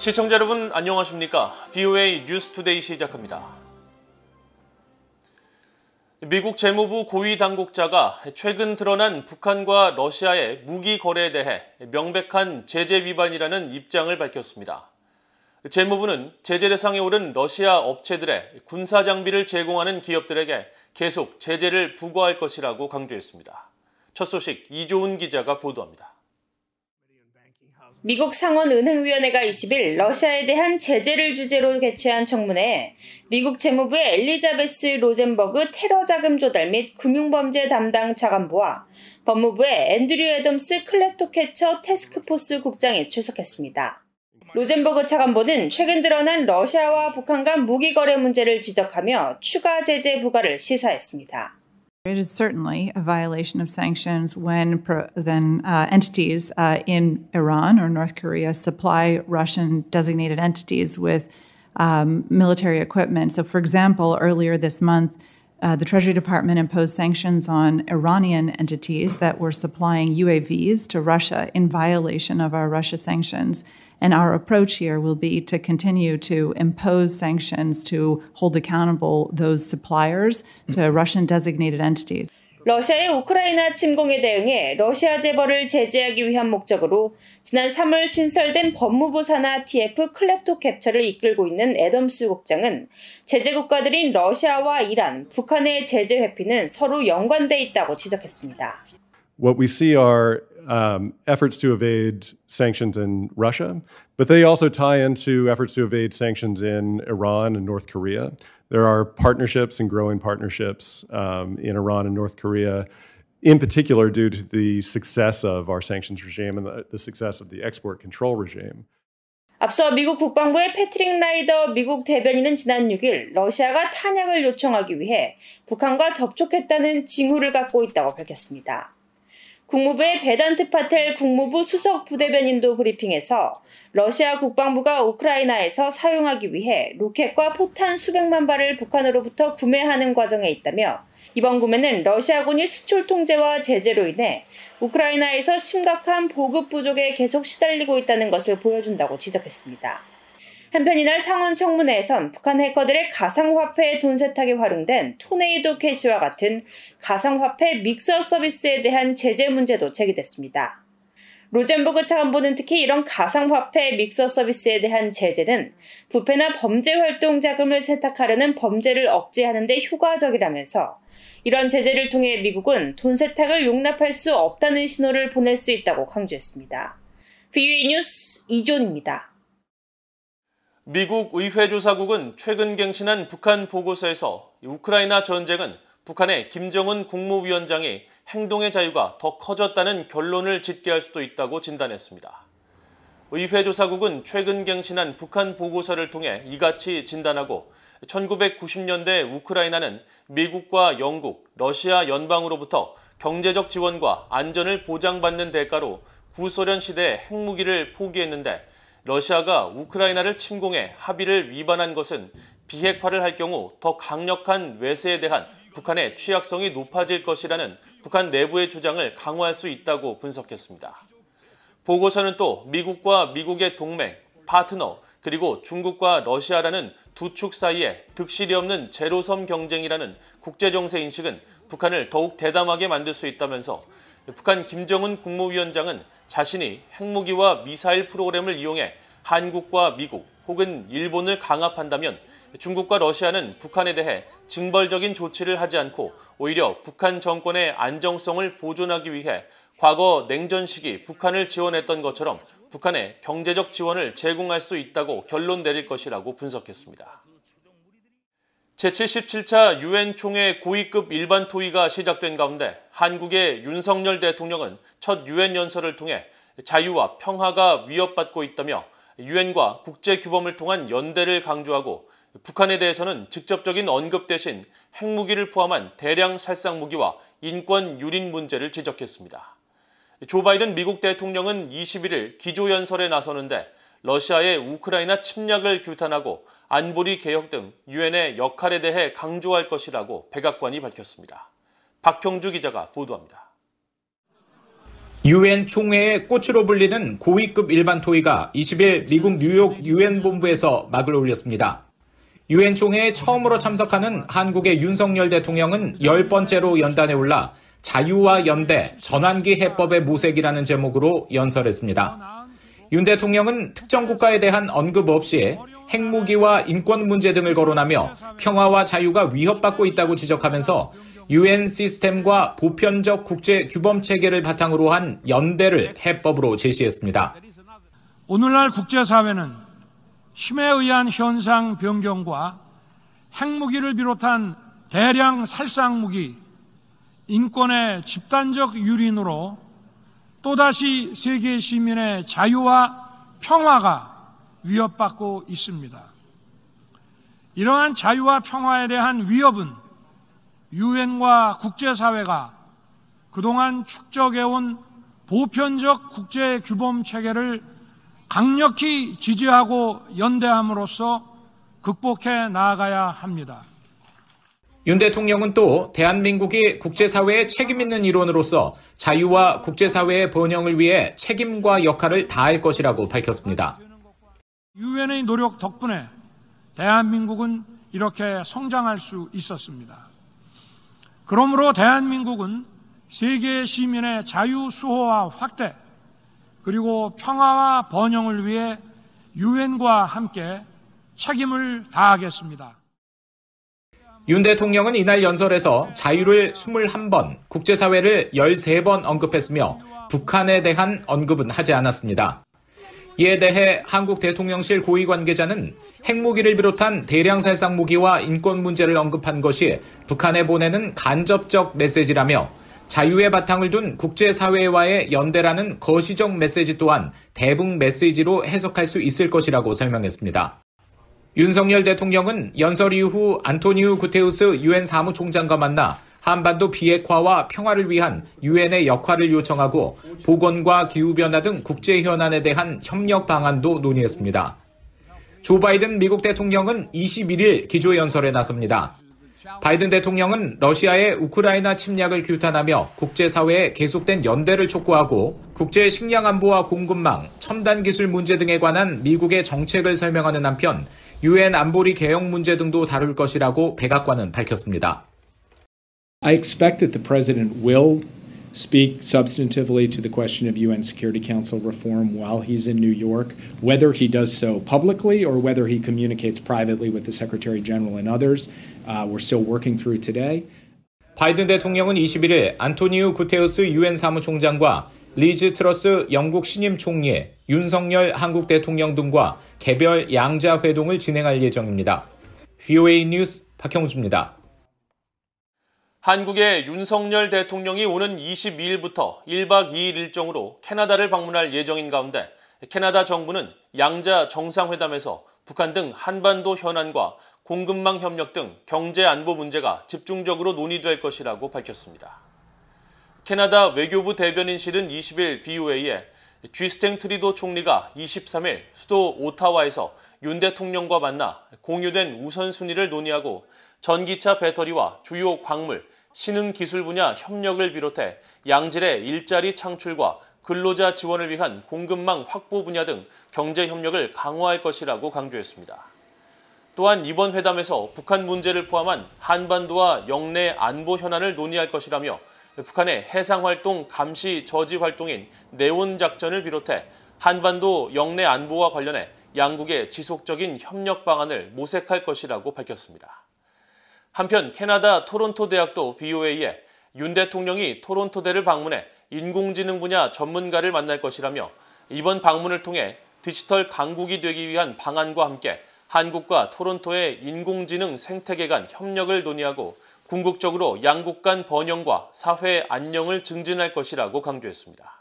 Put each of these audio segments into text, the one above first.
시청자 여러분 안녕하십니까? VOA 뉴스투데이 시작합니다. 미국 재무부 고위 당국자가 최근 드러난 북한과 러시아의 무기 거래에 대해 명백한 제재 위반이라는 입장을 밝혔습니다. 재무부는 제재 대상에 오른 러시아 업체들의 군사 장비를 제공하는 기업들에게 계속 제재를 부과할 것이라고 강조했습니다. 첫 소식 이조은 기자가 보도합니다. 미국 상원은행위원회가 20일 러시아에 대한 제재를 주제로 개최한 청문회에 미국 재무부의 엘리자베스 로젠버그 테러 자금 조달 및 금융범죄 담당 차관보와 법무부의 앤드류 애덤스 클랩토캐처 태스크포스 국장이 출석했습니다. 로젠버그 차관보는 최근 드러난 러시아와 북한 간 무기 거래 문제를 지적하며 추가 제재 부과를 시사했습니다. It is certainly a violation of sanctions when entities in Iran or North Korea supply Russian designated entities with military equipment. So, for example, earlier this month, the Treasury Department imposed sanctions on Iranian entities that were supplying UAVs to Russia in violation of our Russia sanctions. And our approach here will be to continue to impose sanctions to hold accountable those suppliers to Russian designated entities. 러시아의 우크라이나 침공에 대응해 러시아 재벌을 제재하기 위한 목적으로 지난 3월 신설된 법무부 산하 TF 클랩토캡처를 이끌고 있는 애덤스 국장은 제재 국가들인 러시아와 이란, 북한의 제재 회피는 서로 연관돼 있다고 지적했습니다. What we see are efforts to evade sanctions in Russia, but they also tie into efforts to evade sanctions in Iran and North Korea. There are partnerships and growing partnerships in Iran and North Korea, in particular due to the success of our sanctions regime and the success of the export control regime. 앞서 미국 국방부의 패트릭 라이더 미국 대변인은 지난 6일 러시아가 탄약을 요청하기 위해 북한과 접촉했다는 징후를 갖고 있다고 밝혔습니다. 국무부의 베단트 파텔 국무부 수석 부대변인도 브리핑에서 러시아 국방부가 우크라이나에서 사용하기 위해 로켓과 포탄 수백만 발을 북한으로부터 구매하는 과정에 있다며 이번 구매는 러시아군이 수출 통제와 제재로 인해 우크라이나에서 심각한 보급 부족에 계속 시달리고 있다는 것을 보여준다고 지적했습니다. 한편 이날 상원 청문회에선 북한 해커들의 가상화폐 돈 세탁에 활용된 토네이도 캐시와 같은 가상화폐 믹서 서비스에 대한 제재 문제도 제기됐습니다. 로젠버그 차관보는 특히 이런 가상화폐 믹서 서비스에 대한 제재는 부패나 범죄 활동 자금을 세탁하려는 범죄를 억제하는 데 효과적이라면서 이런 제재를 통해 미국은 돈 세탁을 용납할 수 없다는 신호를 보낼 수 있다고 강조했습니다. VOA 뉴스 이존입니다. 미국 의회조사국은 최근 갱신한 북한 보고서에서 우크라이나 전쟁은 북한의 김정은 국무위원장이 행동의 자유가 더 커졌다는 결론을 짓게 할 수도 있다고 진단했습니다. 의회조사국은 최근 갱신한 북한 보고서를 통해 이같이 진단하고 1990년대 우크라이나는 미국과 영국, 러시아 연방으로부터 경제적 지원과 안전을 보장받는 대가로 구소련 시대의 핵무기를 포기했는데 러시아가 우크라이나를 침공해 합의를 위반한 것은 비핵화를 할 경우 더 강력한 외세에 대한 북한의 취약성이 높아질 것이라는 북한 내부의 주장을 강화할 수 있다고 분석했습니다. 보고서는 또 미국과 미국의 동맹, 파트너, 그리고 중국과 러시아라는 두 축 사이에 득실이 없는 제로섬 경쟁이라는 국제정세 인식은 북한을 더욱 대담하게 만들 수 있다면서 북한 김정은 국무위원장은 자신이 핵무기와 미사일 프로그램을 이용해 한국과 미국 혹은 일본을 강압한다면 중국과 러시아는 북한에 대해 징벌적인 조치를 하지 않고 오히려 북한 정권의 안정성을 보존하기 위해 과거 냉전 시기 북한을 지원했던 것처럼 북한에 경제적 지원을 제공할 수 있다고 결론 내릴 것이라고 분석했습니다. 제77차 유엔 총회 고위급 일반 토의가 시작된 가운데 한국의 윤석열 대통령은 첫 유엔 연설을 통해 자유와 평화가 위협받고 있다며 유엔과 국제규범을 통한 연대를 강조하고 북한에 대해서는 직접적인 언급 대신 핵무기를 포함한 대량 살상 무기와 인권 유린 문제를 지적했습니다. 조 바이든 미국 대통령은 21일 기조연설에 나서는데 러시아의 우크라이나 침략을 규탄하고 안보리 개혁 등 유엔의 역할에 대해 강조할 것이라고 백악관이 밝혔습니다. 박형주 기자가 보도합니다. 유엔 총회의 꽃으로 불리는 고위급 일반 토의가 20일 미국 뉴욕 유엔 본부에서 막을 올렸습니다. 유엔 총회에 처음으로 참석하는 한국의 윤석열 대통령은 10번째로 연단에 올라 자유와 연대, 전환기 해법의 모색이라는 제목으로 연설했습니다. 윤 대통령은 특정 국가에 대한 언급 없이 핵무기와 인권 문제 등을 거론하며 평화와 자유가 위협받고 있다고 지적하면서 유엔 시스템과 보편적 국제 규범 체계를 바탕으로 한 연대를 해법으로 제시했습니다. 오늘날 국제사회는 힘에 의한 현상 변경과 핵무기를 비롯한 대량 살상무기, 인권의 집단적 유린으로 또다시 세계 시민의 자유와 평화가 위협받고 있습니다. 이러한 자유와 평화에 대한 위협은 유엔과 국제사회가 그동안 축적해온 보편적 국제 규범 체계를 강력히 지지하고 연대함으로써 극복해 나아가야 합니다. 윤 대통령은 또 대한민국이 국제사회의 책임 있는 일원으로서 자유와 국제사회의 번영을 위해 책임과 역할을 다할 것이라고 밝혔습니다. 유엔의 노력 덕분에 대한민국은 이렇게 성장할 수 있었습니다. 그러므로 대한민국은 세계 시민의 자유 수호와 확대, 그리고 평화와 번영을 위해 유엔과 함께 책임을 다하겠습니다. 윤 대통령은 이날 연설에서 자유를 21번, 국제사회를 13번 언급했으며 북한에 대한 언급은 하지 않았습니다. 이에 대해 한국 대통령실 고위 관계자는 핵무기를 비롯한 대량 살상 무기와 인권 문제를 언급한 것이 북한에 보내는 간접적 메시지라며 자유의 바탕을 둔 국제사회와의 연대라는 거시적 메시지 또한 대북 메시지로 해석할 수 있을 것이라고 설명했습니다. 윤석열 대통령은 연설 이후 안토니우 구테우스 유엔 사무총장과 만나 한반도 비핵화와 평화를 위한 유엔의 역할을 요청하고 보건과 기후변화 등 국제 현안에 대한 협력 방안도 논의했습니다. 조 바이든 미국 대통령은 21일 기조연설에 나섭니다. 바이든 대통령은 러시아의 우크라이나 침략을 규탄하며 국제사회에 계속된 연대를 촉구하고 국제 식량 안보와 공급망, 첨단 기술 문제 등에 관한 미국의 정책을 설명하는 한편 유엔 안보리 개혁 문제 등도 다룰 것이라고 백악관은 밝혔습니다. I expect that the president will speak substantively to the question of UN Security Council reform while he's in New York, whether he does so publicly or whether he communicates privately with the Secretary General and others. We're still working through today. 바이든 대통령은 21일 안토니우 구테우스 유엔 사무총장과 리즈 트러스 영국 신임 총리, 윤석열 한국 대통령 등과 개별 양자 회동을 진행할 예정입니다. VOA 뉴스 박형주입니다. 한국의 윤석열 대통령이 오는 22일부터 1박 2일 일정으로 캐나다를 방문할 예정인 가운데 캐나다 정부는 양자 정상회담에서 북한 등 한반도 현안과 공급망 협력 등 경제 안보 문제가 집중적으로 논의될 것이라고 밝혔습니다. 캐나다 외교부 대변인실은 20일 VOA에 쥐스탱 트리도 총리가 23일 수도 오타와에서 윤 대통령과 만나 공유된 우선순위를 논의하고 전기차 배터리와 주요 광물, 신흥기술 분야 협력을 비롯해 양질의 일자리 창출과 근로자 지원을 위한 공급망 확보 분야 등 경제 협력을 강화할 것이라고 강조했습니다. 또한 이번 회담에서 북한 문제를 포함한 한반도와 영내 안보 현안을 논의할 것이라며 북한의 해상활동 감시 저지 활동인 네온 작전을 비롯해 한반도 영내 안보와 관련해 양국의 지속적인 협력 방안을 모색할 것이라고 밝혔습니다. 한편 캐나다 토론토 대학도 VOA에 윤 대통령이 토론토대를 방문해 인공지능 분야 전문가를 만날 것이라며 이번 방문을 통해 디지털 강국이 되기 위한 방안과 함께 한국과 토론토의 인공지능 생태계 간 협력을 논의하고 궁극적으로 양국 간 번영과 사회 안녕을 증진할 것이라고 강조했습니다.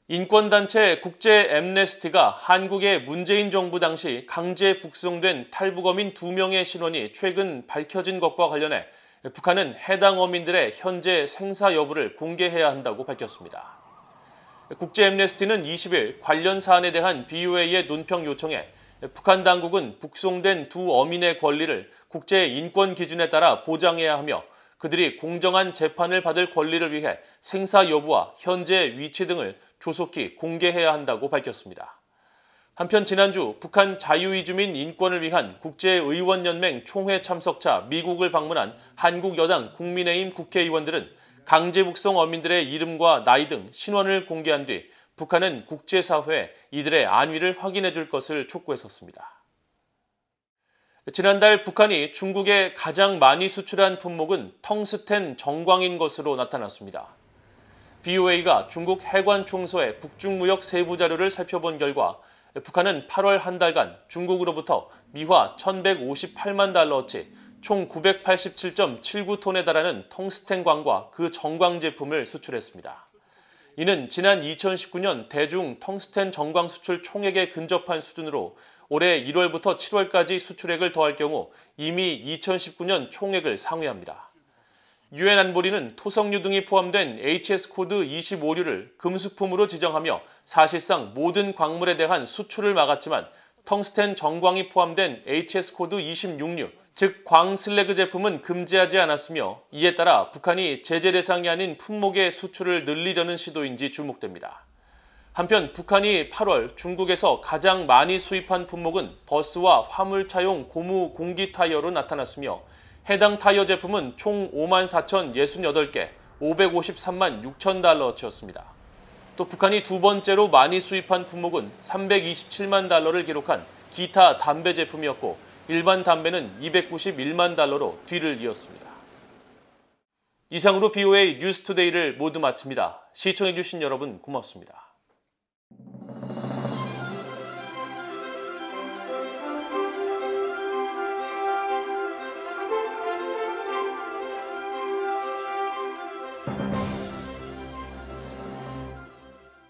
인권단체 국제 앰네스티가 한국의 문재인 정부 당시 강제 북송된 탈북어민 2명의 신원이 최근 밝혀진 것과 관련해 북한은 해당 어민들의 현재 생사 여부를 공개해야 한다고 밝혔습니다. 국제 앰네스티는 20일 관련 사안에 대한 VOA의 논평 요청에 북한 당국은 북송된 두 어민의 권리를 국제 인권 기준에 따라 보장해야 하며 그들이 공정한 재판을 받을 권리를 위해 생사 여부와 현재 위치 등을 조속히 공개해야 한다고 밝혔습니다. 한편 지난주 북한 자유이주민 인권을 위한 국제의원연맹 총회 참석차 미국을 방문한 한국 여당 국민의힘 국회의원들은 강제 북송 어민들의 이름과 나이 등 신원을 공개한 뒤 북한은 국제사회에 이들의 안위를 확인해 줄 것을 촉구했었습니다. 지난달 북한이 중국에 가장 많이 수출한 품목은 텅스텐 정광인 것으로 나타났습니다. VOA가 중국 해관총서의 북중무역 세부 자료를 살펴본 결과 북한은 8월 한 달간 중국으로부터 미화 1,158만 달러어치 총 987.79톤에 달하는 텅스텐광과 그 정광 제품을 수출했습니다. 이는 지난 2019년 대중 텅스텐 정광 수출 총액에 근접한 수준으로 올해 1월부터 7월까지 수출액을 더할 경우 이미 2019년 총액을 상회합니다. 유엔 안보리는 토석류 등이 포함된 HS 코드 25류를 금수품으로 지정하며 사실상 모든 광물에 대한 수출을 막았지만 텅스텐 정광이 포함된 HS 코드 26류, 즉 광슬래그 제품은 금지하지 않았으며 이에 따라 북한이 제재 대상이 아닌 품목의 수출을 늘리려는 시도인지 주목됩니다. 한편 북한이 8월 중국에서 가장 많이 수입한 품목은 버스와 화물차용 고무 공기 타이어로 나타났으며 해당 타이어 제품은 총 54,068개, 553만 6천 달러어치였습니다. 또 북한이 두 번째로 많이 수입한 품목은 327만 달러를 기록한 기타 담배 제품이었고 일반 담배는 291만 달러로 뒤를 이었습니다. 이상으로 VOA 뉴스투데이를 모두 마칩니다. 시청해주신 여러분 고맙습니다.